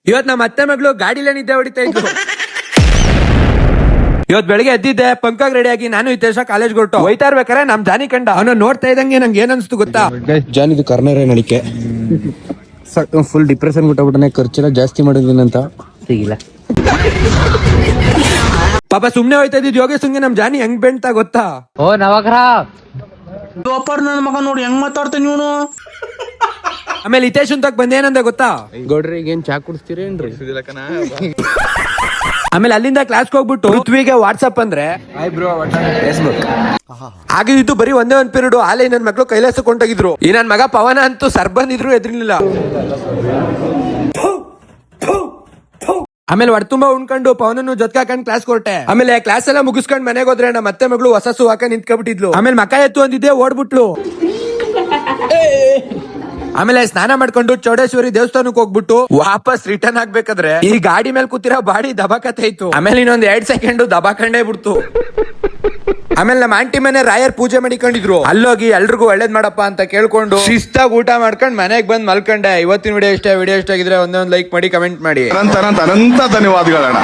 ಇವತ್ ನಮ್ಮ ಅತ್ತೆ ಮಗಳು ಗಾಡಿಲೇ ನಿದ್ದೆ ಹೊಡಿತಾ ಇದ್ರು. ಇವತ್ ಬೆಳಗ್ಗೆ ಎದ್ದಿದ್ದೆ ಪಂಕಾಗ್ ರೆಡಿ ಆಗಿ ನಾನು ಹಿತೇಶ ಕಾಲೇಜ್ ಹೊರಟು ಹೋಯ್ತಾ ಇರ್ಬೇಕಾರೆ ನಮ್ ಜಾನಿ ಕಂಡ. ಅವನು ನೋಡ್ತಾ ಇದ್ದಂಗೆ ನಂಗೆ ಏನ್ ಅನ್ಸ್ತು ಗೊತ್ತಾ, ಜಾನಿದು ಕರ್ನರೇ ನಡಿಕೆ ಫುಲ್ ಡಿಪ್ರೆಷನ್ ಬಿಟ್ಟಬಿಟ್ಟನೆ, ಖರ್ಚೆಲ್ಲ ಜಾಸ್ತಿ ಮಾಡಿದೀನಂತ ಸಿಗಿಲ್ಲ. ಪಾಪ ಸುಮ್ನೆ ಹೋಯ್ತಾ ಇದ್ದಿದ್ ಯೋಗೇಶನ್ಗೆ ನಮ್ ಜಾನಿ ಹೆಂಗ್ ಬೆಂಟ ಗೊತ್ತಾ. ಓ ನವಗ್ರ ನನ್ನ ಮಗ ನೋಡಿ ಹೆಂಗ್ ಮಾತಾಡ್ತಾನೆ ಇವನು. ಆಮೇಲೆ ಹಿತೇಶ್ ಅಂತ ಬಂದೇನಂದ ಗೊತ್ತಾ, ಗೌಡ್ರಿಗೆ ಏನ್ ಚಾ ಕುಡಿಸ್ತೀರೇನ್ರಿ? ಆಮೇಲೆ ಅಲ್ಲಿಂದ ಕ್ಲಾಸ್ಗೆ ಹೋಗ್ಬಿಟ್ಟು ಪೃಥ್ವಿಗೆ ವಾಟ್ಸಪ್ ಅಂದ್ರೆ ಫೇಸ್ಬುಕ್ ಆಗಿದ್ದು ಬರೀ ಒಂದೇ ಒಂದ್ ಪೀರಿಯಡ್. ಆಲೇ ನನ್ ಮಕ್ಳು ಕೈಲಾಸ ಕೊಂಡೋಗಿದ್ರು. ಈ ನನ್ ಮಗ ಪವನ ಅಂತೂ ಸರ್ ಬಂದಿದ್ರು ಎದ್ರಿಲಿಲ್ಲ. ಆಮೇಲೆ ಹೊಡ್ತುಂಬಾ ಉಣ್ಕೊಂಡು ಪವನನ್ನು ಜೊತೆ ಹಾಕೊಂಡ್ ಕ್ಲಾಸ್ ಕೊಟ್ಟೆ. ಆಮೇಲೆ ಕ್ಲಾಸ್ ಎಲ್ಲ ಮುಗಿಸ್ಕೊಂಡ್ ಮನೆಗೆ ಹೋದ್ರೆ ನಮ್ಮ ಅತ್ತೆ ಮಗಳು ಹೊಸ ಸೂ ಹಾಕ ನಿಂತ್ಕೊಂಡ್ಬಿಟ್ಟಿದ್ಲು. ಆಮೇಲೆ ಮಕ ಎತ್ತು ಅಂದಿದ್ದೆ ಓಡ್ಬಿಟ್ಲು. ಆಮೇಲೆ ಸ್ನಾನ ಮಾಡ್ಕೊಂಡು ಚೌಡೇಶ್ವರಿ ದೇವಸ್ಥಾನಕ್ಕೆ ಹೋಗ್ಬಿಟ್ಟು ವಾಪಸ್ ರಿಟರ್ನ್ ಆಗ್ಬೇಕಾದ್ರೆ ಈ ಗಾಡಿ ಮೇಲೆ ಕೂತಿರೋ ಬಾಡಿ ದಬಾಕತ್ತೆ ಇತ್ತು. ಆಮೇಲೆ ಇನ್ನೊಂದ್ 2 ಸೆಕೆಂಡ್ ದಬಾಕಂಡೇ ಬಿಡ್ತು. ಆಮೇಲೆ ನಮ್ಮ ಆಂಟಿ ಮನೆ ರಾಯರ್ ಪೂಜೆ ಮಾಡಿಕೊಂಡಿದ್ರು. ಅಲ್ಲೋಗಿ ಎಲ್ರಿಗೂ ಒಳ್ಳೇದ್ ಮಾಡಪ್ಪ ಅಂತ ಕೇಳ್ಕೊಂಡು ಶಿಸ್ತಾಗಿ ಊಟ ಮಾಡ್ಕೊಂಡ್ ಮನೆಗ್ ಬಂದ್ ಮಲ್ಕೊಂಡೆ. ಇವತ್ತಿನ ವಿಡಿಯೋ ಇಷ್ಟ ಆಗಿದ್ರೆ ಒಂದೊಂದು ಲೈಕ್ ಮಾಡಿ, ಕಮೆಂಟ್ ಮಾಡಿ. ಅನಂತ ಧನ್ಯವಾದಗಳಣ್ಣ.